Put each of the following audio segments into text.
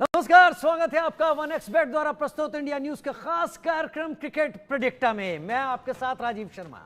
नमस्कार, स्वागत है आपका 1xBet द्वारा प्रस्तुत इंडिया न्यूज का खास कार्यक्रम क्रिकेट प्रेडिक्टा में। मैं आपके साथ राजीव शर्मा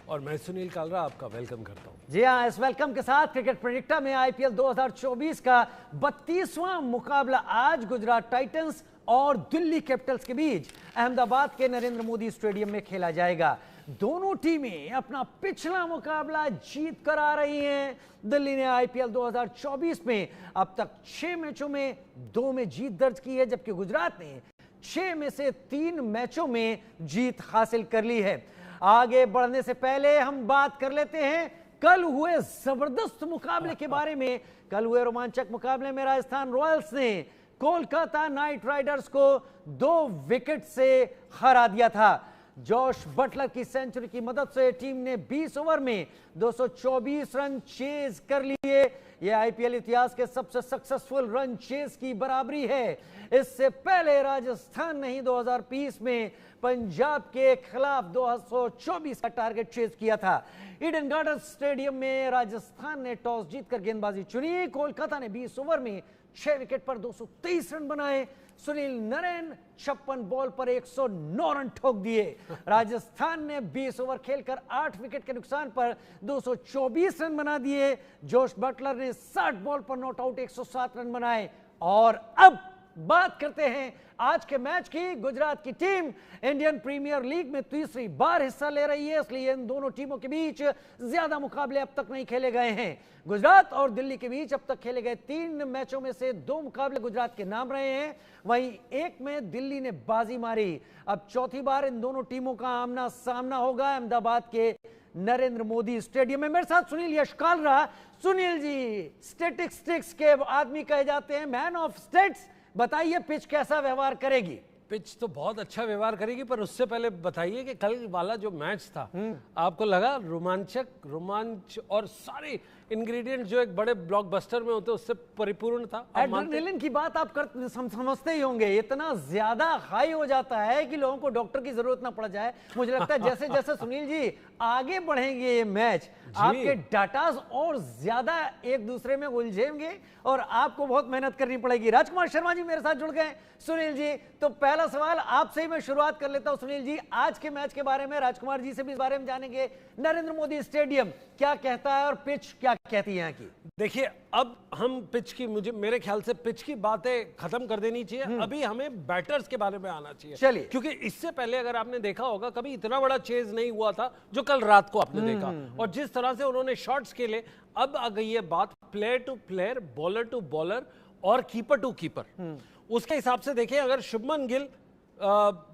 और मैं सुनील कालरा आपका वेलकम करता हूं। जी हाँ, इस वेलकम के साथ क्रिकेट प्रेडिक्टा में आईपीएल 2024 का 32वां मुकाबला आज गुजरात टाइटंस और दिल्ली कैपिटल्स के बीच अहमदाबाद के नरेंद्र मोदी स्टेडियम में खेला जाएगा। दोनों टीमें अपना पिछला मुकाबला जीत कर आ रही हैं। दिल्ली ने आईपीएल 2024 में अब तक 6 मैचों में 2 में जीत दर्ज की है, जबकि गुजरात ने 6 में से 3 मैचों में जीत हासिल कर ली है। आगे बढ़ने से पहले हम बात कर लेते हैं कल हुए जबरदस्त मुकाबले के बारे में। कल हुए रोमांचक मुकाबले में राजस्थान रॉयल्स ने कोलकाता नाइट राइडर्स को 2 विकेट से हरा दिया था। जॉश बटलर की सेंचुरी की मदद से टीम ने 20 ओवर में 224 रन चेज कर लिए। यह आईपीएल इतिहास के सबसे सक्सेसफुल रन चेज की बराबरी है। इससे पहले राजस्थान ने ही 2020 में पंजाब के खिलाफ 224 का टारगेट चेज किया था। ईडन गार्डन स्टेडियम में राजस्थान ने टॉस जीतकर गेंदबाजी चुनी। कोलकाता ने 20 ओवर में 6 विकेट पर 223 रन बनाए। सुनील नरेन 56 बॉल पर 109 रन ठोक दिए। राजस्थान ने 20 ओवर खेलकर 8 विकेट के नुकसान पर 224 रन बना दिए। जोश बटलर ने 60 बॉल पर नॉट आउट 107 रन बनाए। और अब बात करते हैं आज के मैच की। गुजरात की टीम इंडियन प्रीमियर लीग में तीसरी बार हिस्सा ले रही है, इसलिए इन दोनों टीमों के बीच ज्यादा मुकाबले अब तक नहीं खेले गए हैं। गुजरात और दिल्ली के बीच अब तक खेले गए 3 मैचों में से 2 मुकाबले गुजरात के नाम रहे हैं, वहीं 1 में दिल्ली ने बाजी मारी। अब चौथी बार इन दोनों टीमों का आमना सामना होगा अहमदाबाद के नरेंद्र मोदी स्टेडियम में। मेरे साथ सुनील यश कालरा। सुनील जी, स्टैटिस्टिक्स के आदमी कहे जाते हैं, मैन ऑफ स्टेट्स। बताइए पिच कैसा व्यवहार करेगी? पिच तो बहुत अच्छा व्यवहार करेगी, पर उससे पहले बताइए कि कल वाला जो मैच था आपको लगा रोमांच और सारे इंग्रेडिएंट जो एक बड़े ब्लॉकबस्टर में होते उससे परिपूर्ण था? एड्रेनलिन की बात आप समझते ही होंगे, इतना ज्यादा हाई हो जाता है कि लोगों को डॉक्टर की जरूरत ना पड़ जाए। मुझे लगता है जैसे जैसे सुनील जी आगे बढ़ेंगे ये मैच, आपके डाटाज और ज्यादा एक दूसरे में उलझेंगे और आपको बहुत मेहनत करनी पड़ेगी। राजकुमार शर्मा जी मेरे साथ जुड़ गए। सुनील जी, तो पहला सवाल आपसे ही मैं शुरुआत कर लेता हूं। सुनील जी, आज के मैच के बारे में राजकुमार जी से भी इस बारे में जानेंगे। नरेंद्र मोदी स्टेडियम क्या कहता है और पिच क्या कहती है यहाँ की? देखिए, अब हम पिच की, मेरे ख्याल से पिच की बातें खत्म कर देनी चाहिए। अभी हमें बैटर्स के बारे में आना चाहिए। चलिए, क्योंकि इससे पहले अगर आपने देखा होगा कभी इतना बड़ा चेज नहीं हुआ था जो कल रात को आपने देखा, और जिस तरह से उन्होंने शॉट्स खेले। अब आ गई है बात player to player, bowler to bowler और कीपर टू कीपर। उसके हिसाब से देखिए, अगर शुभमन गिल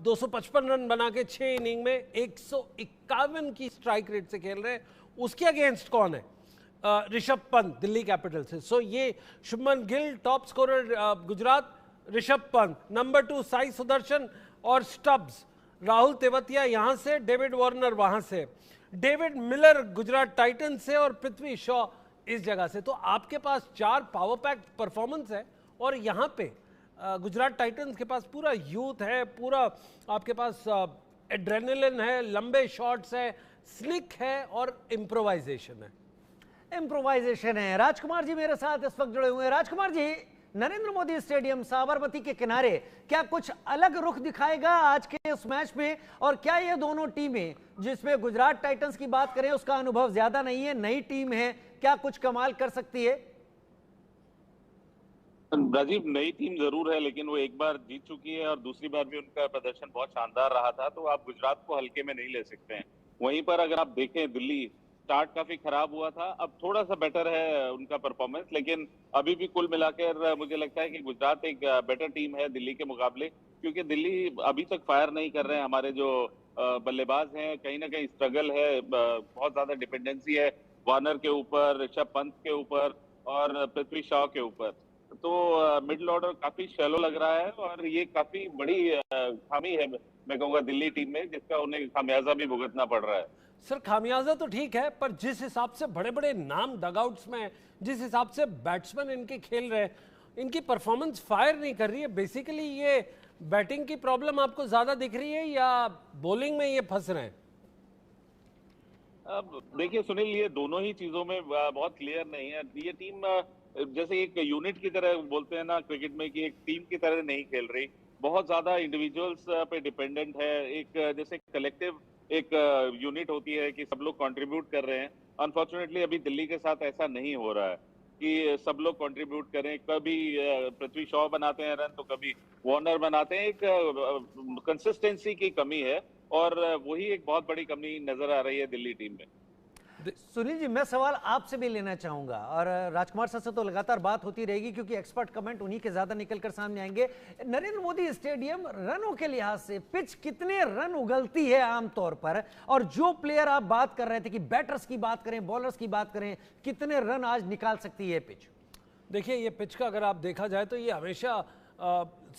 255 रन बना के 6 इनिंग में 151 की स्ट्राइक रेट से खेल रहे हैं, उसके अगेंस्ट कौन है? ऋषभ पंत दिल्ली कैपिटल से। सो ये Shubman Gill top scorer Gujarat, Rishabh Pant number 2, Sai Sudarshan और स्टब्स, राहुल तेवतिया यहां से, डेविड वार्नर वहां से, डेविड मिलर गुजरात टाइटंस से और पृथ्वी शॉ इस जगह से। तो आपके पास 4 पावर पैक परफॉर्मेंस है और यहां पे गुजरात टाइटंस के पास पूरा यूथ है, पूरा आपके पास एड्रेनलिन है, लंबे शॉट्स है, स्लिक है और इम्प्रोवाइजेशन है। राजकुमार जी मेरे साथ इस वक्त जुड़े हुए हैं। राजकुमार जी, नरेंद्र मोदी स्टेडियम साबरमती के किनारे क्या कुछ अलग रुख दिखाएगा आज के इस मैच में? और क्या ये दोनों टीमें, जिसमें गुजरात टाइटंस की बात करें उसका अनुभव ज्यादा नहीं है, नई टीम है, क्या कुछ कमाल कर सकती है? राजीव, नई टीम जरूर है, लेकिन वो एक बार जीत चुकी है और दूसरी बार भी उनका प्रदर्शन बहुत शानदार रहा था, तो आप गुजरात को हल्के में नहीं ले सकते हैं। वहीं पर अगर आप देखें, दिल्ली स्टार्ट काफी खराब हुआ था, अब थोड़ा सा बेटर है उनका परफॉर्मेंस, लेकिन अभी भी कुल मिलाकर मुझे लगता है कि गुजरात एक बेटर टीम है दिल्ली के मुकाबले, क्योंकि दिल्ली अभी तक फायर नहीं कर रहे हैं। हमारे जो बल्लेबाज हैं, कहीं ना कहीं स्ट्रगल है, बहुत ज्यादा डिपेंडेंसी है वार्नर के ऊपर, ऋषभ पंत के ऊपर और पृथ्वी शॉ के ऊपर। तो मिडिल ऑर्डर काफी शैलो लग रहा है और ये काफी बड़ी खामी है मैं कहूँगा दिल्ली टीम में, जिसका उन्हें खामियाजा भी भुगतना पड़ रहा है। सर, खामियाजा तो ठीक है, पर जिस हिसाब से बड़े बड़े नाम डगआउट्स में, जिस हिसाब से बैट्समैन इनके खेल रहे हैं, इनकी परफॉर्मेंस फायर नहीं कर रही है। बेसिकली ये बैटिंग की प्रॉब्लम आपको ज्यादा दिख रही है या बॉलिंग में ये फंस रहे हैं? अब देखिए सुनील, ये दोनों ही चीजों में बहुत क्लियर नहीं है। ये टीम जैसे एक यूनिट की तरह बोलते हैं ना क्रिकेट में कि एक टीम की तरह नहीं खेल रही, बहुत ज्यादा इंडिविजुअल्स पे डिपेंडेंट है। एक जैसे कलेक्टिव एक यूनिट होती है कि सब लोग कंट्रीब्यूट कर रहे हैं। अनफॉर्चुनेटली अभी दिल्ली के साथ ऐसा नहीं हो रहा है कि सब लोग कंट्रीब्यूट करें। कभी पृथ्वी शॉ बनाते हैं रन, तो कभी वार्नर बनाते हैं। एक कंसिस्टेंसी की कमी है और वही एक बहुत बड़ी कमी नजर आ रही है दिल्ली टीम में। सुनील जी, मैं सवाल आपसे भी लेना चाहूंगा और राजकुमार सर से तो लगातार बात होती रहेगी क्योंकि एक्सपर्ट कमेंट उन्हीं के ज्यादा निकलकर सामने आएंगे। नरेंद्र मोदी स्टेडियम रनों के लिहाज से पिच कितने रन उगलती है आमतौर पर, और जो प्लेयर आप बात कर रहे थे कि बैटर्स की बात करें, बॉलर्स की बात करें, कितने रन आज निकाल सकती है पिच? देखिए, ये पिच का अगर आप देखा जाए तो ये हमेशा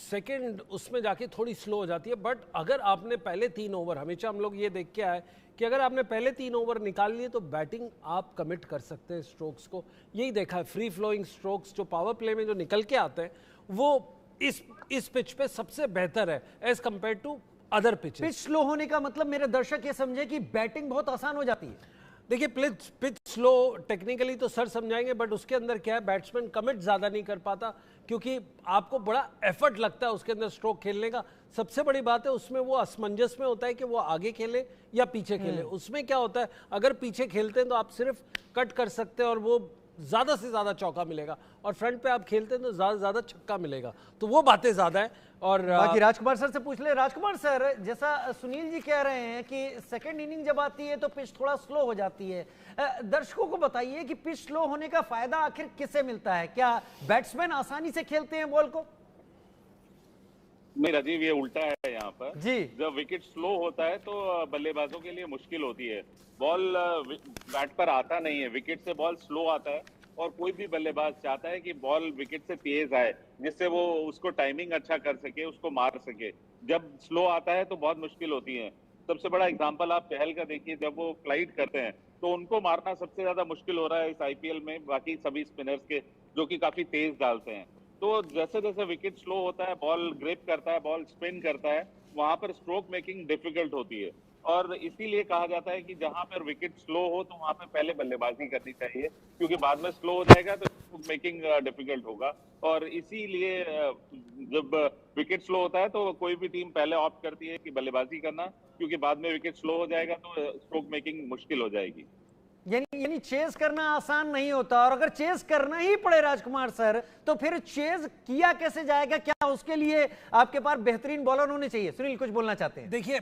सेकंड उसमें जाके थोड़ी स्लो हो जाती है, बट अगर आपने पहले 3 ओवर, हमेशा हम लोग ये देख के आए कि अगर आपने पहले 3 ओवर निकाल लिए तो बैटिंग आप कमिट कर सकते हैं स्ट्रोक्स को। यही देखा है, फ्री फ्लोइंग स्ट्रोक्स जो पावर प्ले में जो निकल के आते हैं वो इस पिच पे सबसे बेहतर है as compare to other pitch. Pitch slow होने का मतलब मेरे दर्शक ये समझे कि बैटिंग बहुत आसान हो जाती है। देखिए, पिच स्लो टेक्निकली तो सर समझाएंगे, बट उसके अंदर क्या है, बैट्समैन कमिट ज्यादा नहीं कर पाता क्योंकि आपको बड़ा एफर्ट लगता है उसके अंदर स्ट्रोक खेलने का। सबसे बड़ी बात है उसमें वो असमंजस में होता है कि वो आगे खेले या पीछे खेले। उसमें क्या होता है, अगर पीछे खेलते हैं तो आप सिर्फ कट कर सकते हैं और वो ज्यादा से ज्यादा चौका मिलेगा, और फ्रंट पे आप खेलते हैं तो ज्यादा से ज्यादा छक्का मिलेगा। तो वो बातें ज्यादा है। और बाकी राजकुमार सर से पूछ ले। राजकुमार सर, जैसा सुनील जी कह रहे हैं कि सेकंड इनिंग जब आती है तो पिच थोड़ा स्लो हो जाती है, दर्शकों को बताइए कि पिच स्लो होने का फायदा आखिर किससे मिलता है? क्या बैट्समैन आसानी से खेलते हैं बॉल को? नहीं राजीव, ये उल्टा है यहाँ पर जी। जब विकेट स्लो होता है तो बल्लेबाजों के लिए मुश्किल होती है। बॉल बैट पर आता नहीं है, विकेट से बॉल स्लो आता है और कोई भी बल्लेबाज चाहता है कि बॉल विकेट से तेज आए जिससे वो उसको टाइमिंग अच्छा कर सके, उसको मार सके। जब स्लो आता है तो बहुत मुश्किल होती है। सबसे बड़ा एग्जांपल आप चहल का देखिए, जब वो फ्लाइट करते हैं तो उनको मारना सबसे ज्यादा मुश्किल हो रहा है इस आईपीएल में, बाकी सभी स्पिनर्स के जो कि काफी तेज डालते हैं। तो जैसे जैसे विकेट स्लो होता है, बॉल ग्रिप करता है, बॉल स्पिन करता है, वहां पर स्ट्रोक मेकिंग डिफिकल्ट होती है। और इसीलिए कहा जाता है कि जहां पर विकेट स्लो हो तो वहां पर पहले बल्लेबाजी करनी चाहिए, क्योंकि बाद में स्लो हो जाएगा तो स्ट्रोक मेकिंग डिफिकल्ट होगा। और इसीलिए जब विकेट स्लो होता है तो कोई भी टीम पहले ऑप्ट करती है कि बल्लेबाजी करना, क्योंकि बाद में विकेट स्लो हो जाएगा तो स्ट्रोक मेकिंग मुश्किल हो जाएगी। यानी चेज करना आसान नहीं होता, और अगर चेज करना ही पड़े राजकुमार सर तो फिर चेज किया कैसे जाएगा? क्या उसके लिए आपके पास बेहतरीन बॉलर होने चाहिए? सुनील कुछ बोलना चाहते हैं? देखिए,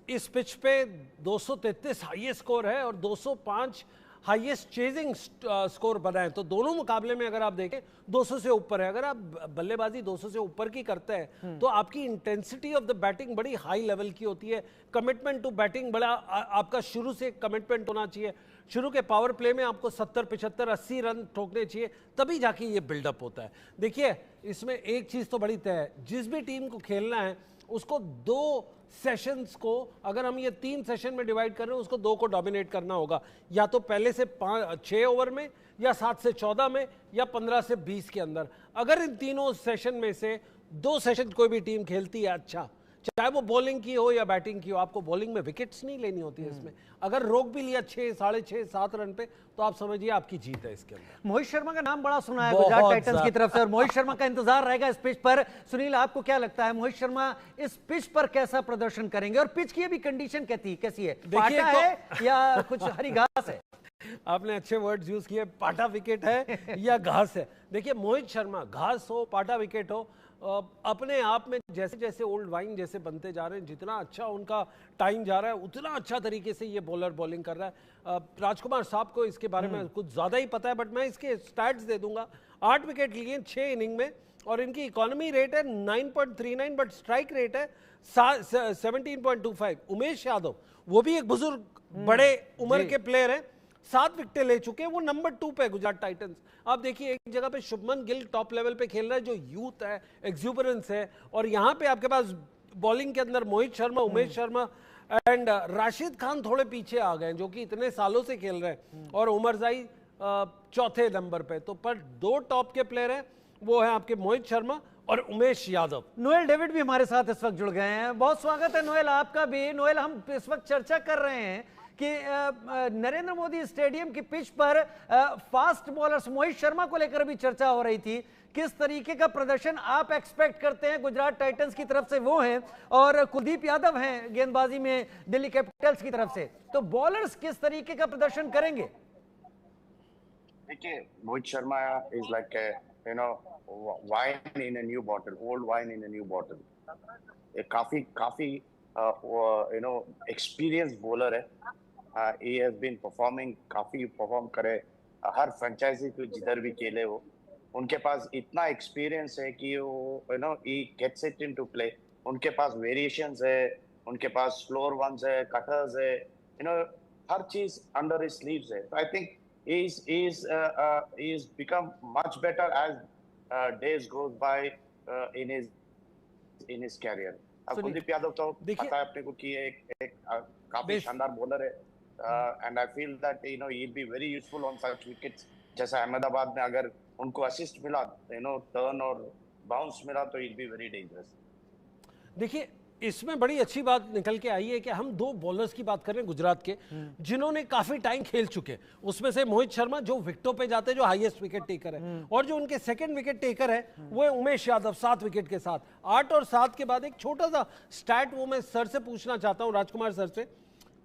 इस पिच पे 233 हाईएस्ट स्कोर है और 205 हाईएस्ट चेजिंग स्कोर बना है। तो दोनों मुकाबले में अगर आप देखें 200 से ऊपर है। अगर आप बल्लेबाजी 200 से ऊपर की करते हैं तो आपकी इंटेंसिटी ऑफ द बैटिंग बड़ी हाई लेवल की होती है। कमिटमेंट टू बैटिंग बड़ा आपका शुरू से कमिटमेंट होना चाहिए। शुरू के पावर प्ले में आपको 70, 75, 80 रन ठोकने चाहिए, तभी जाके ये बिल्डअप होता है। देखिए, इसमें एक चीज तो बड़ी तय है, जिस भी टीम को खेलना है उसको 2 सेशंस को, अगर हम ये 3 सेशन में डिवाइड कर रहे हैं, उसको 2 को डोमिनेट करना होगा। या तो पहले से 6 ओवर में, या 7 से 14 में, या 15 से 20 के अंदर। अगर इन तीनों सेशन में से 2 सेशन कोई भी टीम खेलती है अच्छा, चाहे वो बॉलिंग की हो या बैटिंग की हो, आपको बॉलिंग में विकेट्स नहीं लेनी होती है इसमें। अगर रोक भी लिया 6, 6.5, 7 रन पे तो आप समझिए आपकी जीत है इसके अंदर। मोहित शर्मा का नाम बड़ा सुना है गुजरात टाइटंस की तरफ से, और मोहित शर्मा का इंतजार रहेगा इस पिच पर। सुनील, आपको क्या लगता है मोहित शर्मा इस पिच पर कैसा प्रदर्शन करेंगे? और पिच की अभी कंडीशन कैसी है? पाटा है या कुछ हरी घास है? आपने अच्छे वर्ड्स यूज किए, पाटा विकेट है या घास है। देखिए, मोहित शर्मा घास हो पाटा विकेट हो, अपने आप में जैसे जैसे ओल्ड वाइन जैसे बनते जा रहे हैं, जितना अच्छा उनका टाइम जा रहा है उतना अच्छा तरीके से ये बॉलर बॉलिंग कर रहा है। राजकुमार साहब को इसके बारे में कुछ ज्यादा ही पता है, बट मैं इसके स्टैट्स दे दूंगा। 8 विकेट लिए 6 इनिंग में, और इनकी इकोनॉमी रेट है 9.39, बट स्ट्राइक रेट है 17.25। उमेश यादव, वो भी एक बुजुर्ग बड़े उम्र के प्लेयर है, 7 विकेटें ले चुके हैं, वो नंबर 2 पे गुजरात टाइटंस। आप देखिए, एक जगह पे शुभमन गिल टॉप लेवल पे खेल रहा है, जो यूथ है, एक्सुबरेंस है, और यहाँ पे आपके पास बॉलिंग के अंदर मोहित शर्मा, उमेश शर्मा एंड राशिद खान थोड़े पीछे आ गए, जो कि इतने सालों से खेल रहे हैं, और उमरजाई 4थे नंबर पे। तो पर 2 टॉप के प्लेयर हैं, वो है आपके मोहित शर्मा और उमेश यादव। नोएल डेविड भी हमारे साथ इस वक्त जुड़ गए हैं। बहुत स्वागत है नोएल आपका भी। नोएल, हम इस वक्त चर्चा कर रहे हैं कि नरेंद्र मोदी स्टेडियम की पिच पर फास्ट बॉलर्स मोहित शर्मा को लेकर भी चर्चा हो रही थी। किस तरीके का प्रदर्शन आप एक्सपेक्ट करते हैं गुजरात टाइटंस की तरफ से? वो हैं और कुलदीप यादव हैं गेंदबाजी में दिल्ली कैपिटल्स की तरफ से, तो बॉलर्स किस तरीके का प्रदर्शन करेंगे? देखिए, Mohit Sharma is like wine in a new bottle, old wine in a new bottle. काफी काफी एक्सपीरियंस बॉलर है। ही हैज बीन परफॉर्मिंग, काफी परफॉर्म करे हर फ्रेंचाइजी को जिधर भी खेले हो। उनके पास इतना एक्सपीरियंस है कि वो ही गेट्स इट इनटू प्ले। उनके पास वेरिएशंस है, उनके पास स्लोअर वंस है, कटर्स है, हर चीज अंडर हिज स्लीव्स है। तो I think he's become much better as days goes by in his career. अब कुलदीप यादव तो पता है अपने को कि एक काफी शानदार बॉलर है, and I feel that he'll be very useful on such wickets जैसा अहमदाबाद में अगर उनको असिस्ट मिला, टर्न और बाउंस मिला, तो he'll be very dangerous. देखिए, इसमें बड़ी अच्छी बात निकल के आई है कि हम दो बॉलर्स की बात कर रहे हैं गुजरात के, जिन्होंने काफी टाइम खेल चुके। उसमें से मोहित शर्मा जो विकेटों पे जाते हैं, जो हाईएस्ट विकेट टेकर है, और जो उनके सेकंड विकेट टेकर है वो है उमेश यादव 7 विकेट के साथ। 8 और 7 के बाद एक छोटा सा स्टैट वो मैं सर से पूछना चाहता हूं, राजकुमार सर से।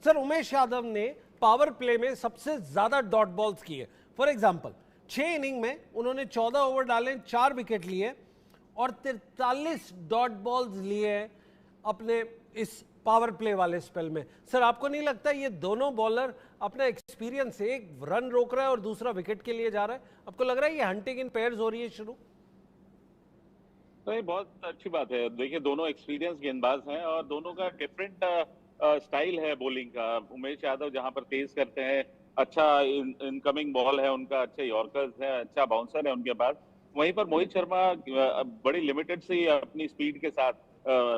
सर, उमेश यादव ने पावर प्ले में सबसे ज्यादा डॉट बॉल्स किए। फॉर एग्जाम्पल 6 इनिंग में उन्होंने 14 ओवर डाले, 4 विकेट लिए और 43 डॉट बॉल्स लिए अपने इस पावर प्ले वाले स्पेल में। सर, आपको नहीं लगता ये दोनों बॉलर अपना एक्सपीरियंस से एक रन रोक रहा है और दूसरा विकेट के लिए जा रहा है? आपको लग रहा है ये हंटिंग इन पेयर्स हो रही है शुरू? तो ये बहुत अच्छी बात है। देखिए, दोनों एक्सपीरियंस गेंदबाज हैं और दोनों का डिफरेंट स्टाइल है बॉलिंग का। उमेश यादव जहां पर तेज करते हैं, अच्छा इनकमिंग बॉल है उनका, अच्छे यॉर्कर्स है, अच्छा बाउंसर है उनके पास। वहीं पर मोहित शर्मा बड़ी लिमिटेड से अपनी स्पीड के साथ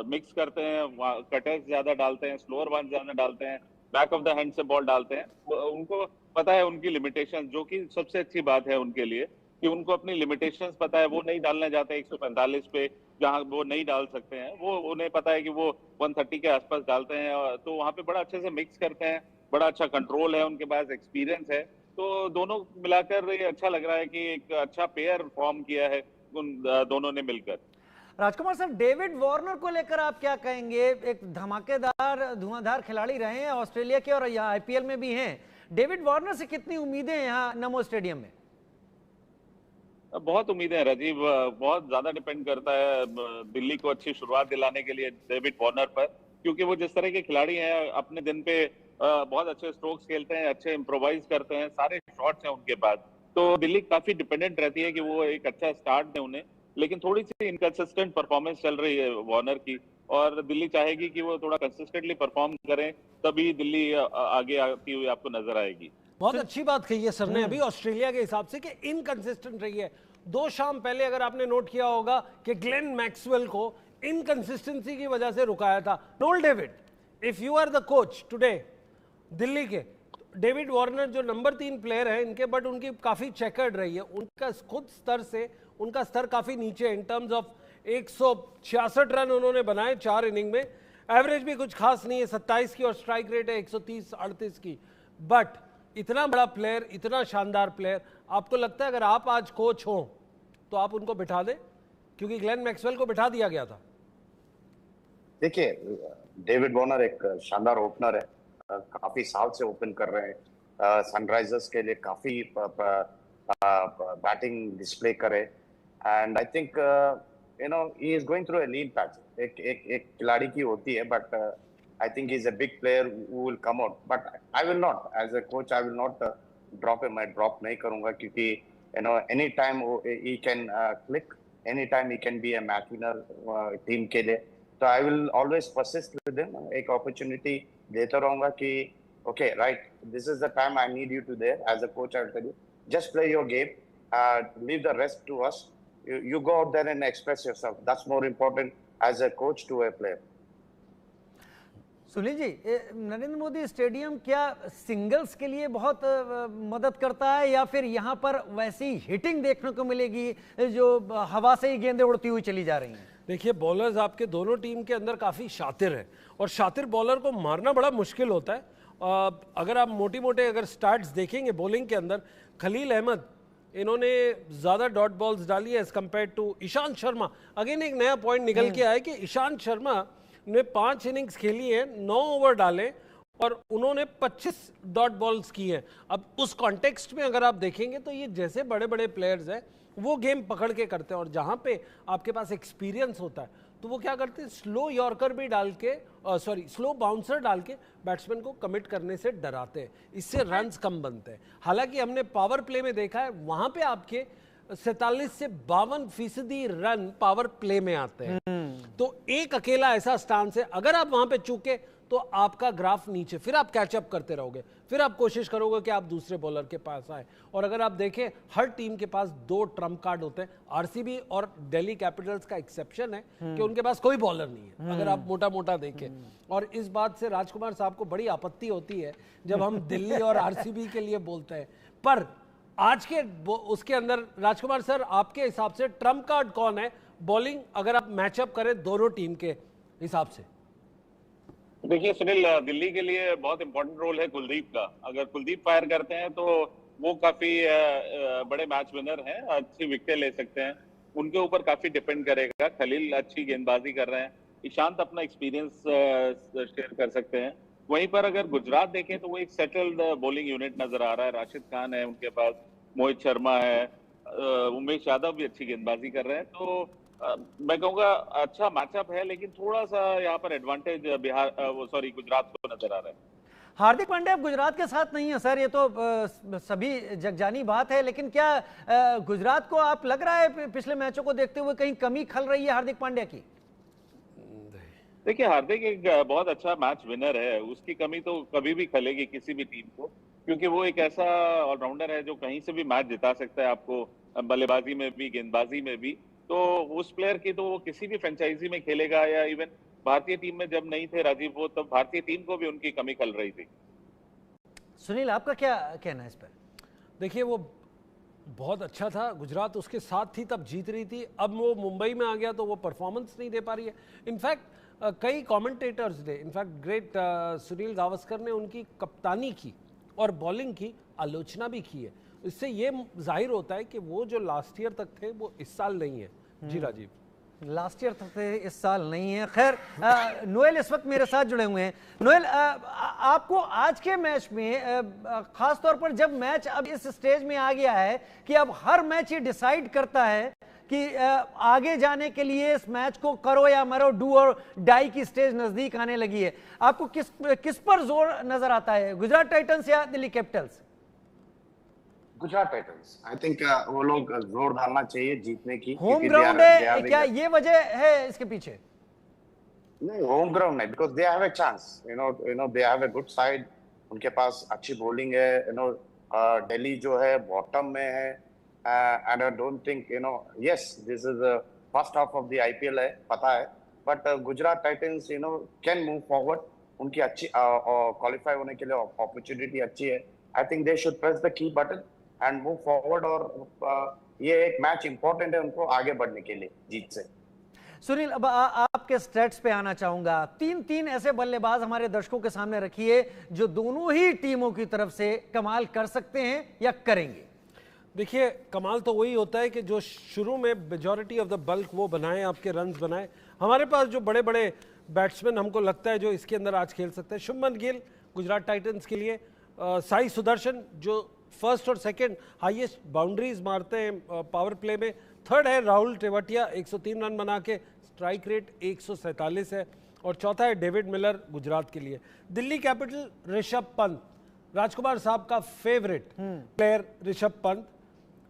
मिक्स करते हैं, कटर्स ज्यादा डालते हैं, स्लोअर वन ज्यादा डालते हैं, बैक ऑफ द हैंड से बॉल डालते हैं। उनको पता है उनकी लिमिटेशन, जो कि सबसे अच्छी बात है उनके लिए कि उनको अपनी लिमिटेशंस पता है। वो नहीं डालने जाते 145 पे जहां वो नहीं डाल सकते हैं, वो उन्हें पता है कि वो 130 के आसपास डालते हैं, तो वहां पे बड़ा अच्छे से मिक्स करते हैं। बड़ा अच्छा कंट्रोल है उनके पास, एक्सपीरियंस है। तो दोनों मिलाकर ये अच्छा लग रहा है कि एक अच्छा पेयर फॉर्म किया है उन दोनों ने मिलकर। राजकुमार सर, डेविड वार्नर को लेकर आप क्या कहेंगे? एक धमाकेदार धुआंधार खिलाड़ी रहे हैं ऑस्ट्रेलिया के और यहाँ आईपीएल में भी हैं। डेविड वार्नर से कितनी उम्मीदें हैं यहाँ नमो स्टेडियम में? बहुत उम्मीदें हैं राजीव, बहुत ज्यादा डिपेंड करता है दिल्ली को अच्छी शुरुआत दिलाने के लिए डेविड वार्नर पर, क्योंकि वो जिस तरह के खिलाड़ी हैं, अपने दिन पे बहुत अच्छे स्ट्रोक्स खेलते हैं, अच्छे इम्प्रोवाइज करते हैं, सारे शॉट्स हैं उनके पास। तो दिल्ली काफी डिपेंडेंट रहती है कि वो एक अच्छा स्टार्ट दें उन्हें, लेकिन थोड़ी सी इनकंसिस्टेंट परफॉर्मेंस चल रही है वार्नर की, और दिल्ली चाहेगी कि वो थोड़ा कंसिस्टेंटली परफॉर्म करें, तभी दिल्ली आगे आती हुई आपको नजर आएगी। बहुत अच्छी बात कही है सर ने अभी ऑस्ट्रेलिया के हिसाब से कि इनकंसिस्टेंट रही है। 2 शाम पहले अगर आपने नोट किया होगा कि ग्लेन मैक्सवेल को इनकंसिस्टेंसी की वजह से रुकाया था। Noel David, if you are the coach today Delhi के, डेविड वार्नर जो नंबर 3 प्लेयर है इनके, बट उनकी काफी चेकर्ड रही है। उनका खुद स्तर से उनका स्तर काफी नीचे इन टर्म्स ऑफ 166 रन उन्होंने बनाए 4 इनिंग में। एवरेज भी कुछ खास नहीं है 27 की, और स्ट्राइक रेट है 130-38 की। बट इतना बड़ा प्लेयर, इतना शानदार प्लेयर, आपको लगता है अगर आप आज कोच हो तो आप उनको बिठा दें? क्योंकि ग्लेन मैक्सवेल को बिठा दिया गया था। देखिए, डेविड वार्नर एक शानदार ओपनर है, काफी साल से ओपन कर रहे हैं, सनराइजर्स के लिए काफी बैटिंग डिस्प्ले करे, and I think he is going through a lean patch. एक खिलाड़ी की होती है, but I think he is a big player who will come out, but I will not as a coach, I will not drop him. मैं drop नहीं करूंगा, क्योंकि any time he can click, any time he can be a match winner team के लिए। तो I will always persist with him, एक opportunity देता रहूंगा कि okay, right, this is the time I need you to there. As a coach, I'll tell you, just play your game, leave the rest to us. You go out there and express yourself. That's more important as a coach to a player. Sunil ji, Narendra Modi stadium क्या singles के लिए बहुत मदद करता है, या फिर यहाँ पर वैसी हिटिंग देखने को मिलेगी जो हवा से ही गेंदें उड़ती हुई चली जा रही हैं? देखिए, बॉलर्स आपके दोनों टीम के अंदर काफी शातिर हैं, और शातिर बॉलर को मारना बड़ा मुश्किल होता है, अगर आप मोटी मोटे अगर स्टार्ट्स देखेंगे बॉलिंग के अंदर, खलील अहमद इन्होंने ज़्यादा डॉट बॉल्स डाली है as compare to Ishant Sharma. Again एक नया पॉइंट निकल के आया कि ईशांत शर्मा ने 5 इनिंग्स खेली है, 9 ओवर डाले और उन्होंने 25 डॉट बॉल्स की हैं। अब उस कॉन्टेक्स्ट में अगर आप देखेंगे तो ये जैसे बड़े बड़े प्लेयर्स हैं वो गेम पकड़ के करते हैं, और जहाँ पे आपके पास एक्सपीरियंस होता है तो वो क्या करते हैं, स्लो यॉर्कर भी डाल के स्लो बाउंसर डाल के बैट्समैन को कमिट करने से डराते हैं, इससे रन्स कम बनते हैं। हालांकि हमने पावर प्ले में देखा है वहां पे आपके 47 से 52% रन पावर प्ले में आते हैं। तो एक अकेला ऐसा स्टांस है, अगर आप वहां पे चूके तो आपका ग्राफ नीचे, फिर आप कैचअप करते रहोगे, फिर आप कोशिश करोगे कि आप दूसरे बॉलर के पास आए। और अगर आप देखें हर टीम के पास 2 ट्रम्प कार्ड होते हैं, आरसीबी और दिल्ली कैपिटल्स का एक्सेप्शन है कि उनके पास कोई बॉलर नहीं है, अगर आप मोटा मोटा देखें। और इस बात से राजकुमार साहब को बड़ी आपत्ति होती है जब हम दिल्ली और आरसीबी के लिए बोलते हैं, पर आज के उसके अंदर राजकुमार सर आपके हिसाब से ट्रम्प कार्ड कौन है बॉलिंग, अगर आप मैचअप करें दोनों टीम के हिसाब से? देखिए सुनील, दिल्ली के लिए बहुत इंपॉर्टेंट रोल है कुलदीप का। अगर कुलदीप फायर करते हैं तो वो काफी बड़े मैच विनर हैं, अच्छी विकेट ले सकते हैं, उनके ऊपर काफी डिपेंड करेगा। खलील अच्छी गेंदबाजी कर रहे हैं, ईशांत अपना एक्सपीरियंस शेयर कर सकते हैं। वहीं पर अगर गुजरात देखें तो वो एक सेटल्ड बॉलिंग यूनिट नजर आ रहा है, राशिद खान है उनके पास, मोहित शर्मा है, उमेश यादव भी अच्छी गेंदबाजी कर रहे हैं। तो मैं कहूँगा अच्छा मैचअप है, लेकिन थोड़ा सा यहाँ पर एडवांटेज गुजरात को नजर आ रहा है। हार्दिक पांड्या अब गुजरात के साथ नहीं है सर, ये तो सभी जगजानी बात है, लेकिन क्या गुजरात को आप लग रहा है पिछले मैचों को देखते हुए कहीं कमी खल रही है हार्दिक पांड्या की? देखिए हार्दिक एक बहुत अच्छा मैच विनर है, उसकी कमी तो कभी भी खलेगी किसी भी टीम को, क्योंकि वो एक ऐसा ऑलराउंडर है जो कहीं से भी मैच जिता सकता है आपको, बल्लेबाजी में भी गेंदबाजी में भी। तो उस प्लेयर की तो वो किसी भी फ्रेंचाइजी में खेलेगा, या इवन भारतीय टीम में जब नहीं थे राजीव वो, तब भारतीय टीम को भी उनकी कमी खल रही थी। सुनील आपका क्या कहना है इस पर? देखिए वो बहुत अच्छा था, गुजरात उसके साथ थी तब जीत रही थी, अब वो मुंबई में आ गया तो वो परफॉर्मेंस नहीं दे पा रही है। इनफैक्ट कई कमेंटेटर्स ने, इनफैक्ट ग्रेट सुनील गावस्कर ने उनकी कप्तानी की और बॉलिंग की आलोचना भी की है। इससे ये जाहिर होता है कि वो जो लास्ट ईयर तक थे वो इस साल नहीं है। जी राजीव, लास्ट ईयर तक थे, इस साल नहीं है। खैर नोएल इस वक्त मेरे साथ जुड़े हुए हैं। नोएल, आपको आज के मैच में खास तौर पर जब मैच अब इस स्टेज में आ गया है कि अब हर मैच ये डिसाइड करता है कि आगे जाने के लिए इस मैच को करो या मरो, डू और डाई की स्टेज नजदीक आने लगी है, आपको किस पर जोर नजर आता है, गुजरात टाइटंस या Delhi Capitals? Gujarat Titans. I think वो लोग जोर डालना चाहिए जीतने की। होम ग्राउंड है क्या, ये वजह है इसके पीछे? नहीं, होम ग्राउंड नहीं, because they have a chance, you know they have a good side, उनके पास अच्छी बॉलिंग है, यू नो दिल्ली जो है बॉटम में है, and I don't think, you know, yes this is first half of the IPL है, पता है, but Gujarat Titans you know can move forward, उनकी अच्छी क्वालिफाई होने के लिए अपॉर्चुनिटी अच्छी है। I think they should press the key button and move forward, और ये एक मैच इंपॉर्टेंट है उनको आगे बढ़ने के लिए जीत से। सुनील, अब आपके स्टैट्स पे आना चाहूंगा। 3 ऐसे बल्लेबाज हमारे दर्शकों के सामने रखिए जो दोनों ही टीमों की तरफ से कमाल कर सकते हैं या करेंगे। देखिए कमाल तो वही होता है कि जो शुरू में मेजॉरिटी ऑफ द बल्क वो बनाए, आपके रन्स बनाए। हमारे पास जो बड़े बड़े बैट्समैन हमको लगता है जो इसके अंदर आज खेल सकते हैं, शुभमन गिल गुजरात टाइटंस के लिए, साई सुदर्शन जो फर्स्ट और सेकंड हाईएस्ट बाउंड्रीज मारते हैं पावर प्ले में, थर्ड है राहुल तेवतिया 103 रन बना के, स्ट्राइक रेट 147 है, और चौथा है डेविड मिलर गुजरात के लिए। दिल्ली कैपिटल ऋषभ पंत, राजकुमार साहब का favourite player Rishabh Pant,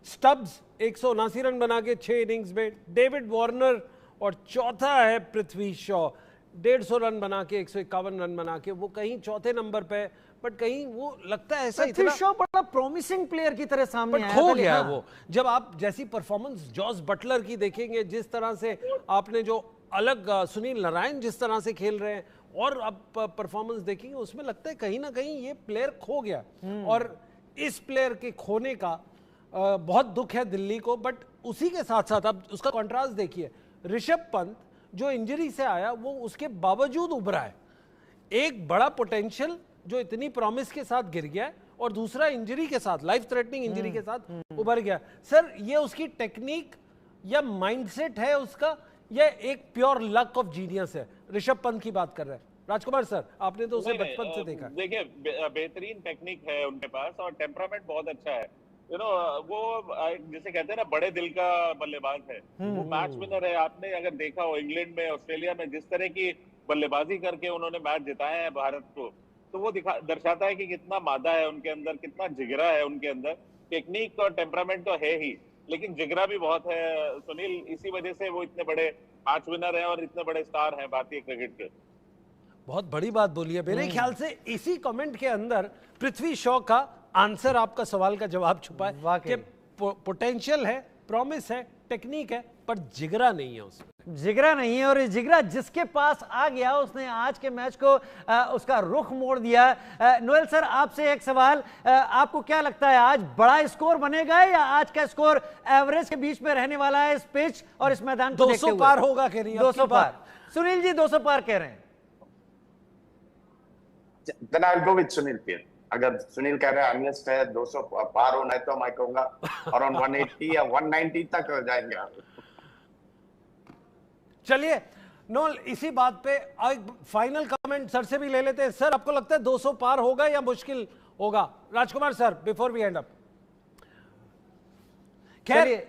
Stubbs 179 run बना के 6 इनिंग्स में, डेविड वार्नर, और चौथा है पृथ्वी शॉ 150 रन बना के 151 रन बना के, वो कहीं चौथे नंबर पे, बट कहीं वो लगता है ऐसा पृथ्वी शॉ बड़ा प्रॉमिसिंग प्लेयर की तरह सामने आया, खो गया है वो। जब आप जैसी परफॉर्मेंस जॉस बटलर की देखेंगे, जिस तरह से आपने जो अलग सुनील नारायण जिस तरह से खेल रहे हैं, और अब परफॉर्मेंस देखेंगे उसमें लगता है कहीं ना कहीं ये प्लेयर खो गया, और इस प्लेयर के खोने का बहुत दुख है दिल्ली को। बट उसी के साथ साथ अब उसका कॉन्ट्रास्ट देखिए, ऋषभ पंत जो इंजरी से आया वो उसके बावजूद उभरा है, एक बड़ा पोटेंशियल जो इतनी प्रॉमिस के साथ गिर गया है और दूसरा इंजरी के साथ, लाइफ थ्रेटनिंग इंजरी के साथ उभर गया। सर ये उसकी टेक्निक या माइंडसेट है उसका, या एक प्योर लक ऑफ जीनियस है? ऋषभ पंत की बात कर रहे हैं राजकुमार सर, आपने तो उसे बचपन से देखा। देखिए बेहतरीन टेक्निक है उनके पास और टेम्परामेंट बहुत अच्छा है। वो जिसे कहते हैं ना बड़े दिल का बल्लेबाज है, वो मैच विनर है। आपने अगर देखा हो इंग्लैंड में, ऑस्ट्रेलिया में जिस तरह की बल्लेबाजी करके उन्होंने मैच जिताए हैं भारत को, तो वो दर्शाता है कि कितना मादा है उनके अंदर, कितना जिगरा है उनके अंदर। टेक्निक और टेम्परामेंट तो है ही, लेकिन जिगरा भी बहुत है सुनील। इसी वजह से वो इतने बड़े मैच विनर हैं और इतने बड़े स्टार हैं भारतीय क्रिकेट के। बहुत बड़ी बात बोली है। मेरे ख्याल से इसी कमेंट के अंदर पृथ्वी शॉ का आंसर, आपका सवाल का जवाब छुपा है कि पोटेंशियल है, प्रॉमिस है, टेक्निक है, पर जिगरा नहीं है उसमें। जिगरा नहीं है, और ये जिगरा जिसके पास आ गया उसने आज के मैच को उसका रुख मोड़ दिया। नोएल सर, आपसे एक सवाल, आपको क्या लगता है आज बड़ा स्कोर बनेगा या आज का स्कोर एवरेज के बीच में रहने वाला है इस पिच और इस मैदान को देखते हुए? 200 पार होगा कह रही है 200 पार। सुनील जी 200 पार कह रहे हैं। Then I'll go with Sunil फिर। अगर सुनील कह रहे हैं अनलेस है 200 पार होना है तो मैं कहूंगा अराउंड 180 या 190 तक हो जाएंगे। चलिए नोल, इसी बात पे एक फाइनल कमेंट सर से भी ले लेते हैं। सर आपको लगता है 200 पार होगा या मुश्किल होगा? Rajkumar sir, before we end up. खैर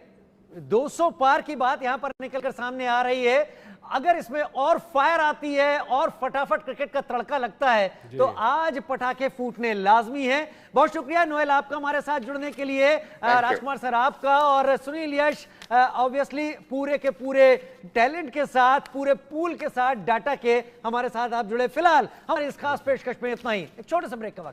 200 पार की बात यहां पर निकलकर सामने आ रही है। अगर इसमें और फायर आती है और फटाफट क्रिकेट का तड़का लगता है तो आज पटाखे फूटने लाजमी है। बहुत शुक्रिया नोएल आपका हमारे साथ जुड़ने के लिए, राजकुमार सर आपका, और सुनील यश ऑब्वियसली पूरे के पूरे टैलेंट के साथ, पूरे पूल के साथ, डाटा के हमारे साथ आप जुड़े। फिलहाल हमारे इस खास पेशकश में इतना ही, एक छोटे से ब्रेक का वक्त।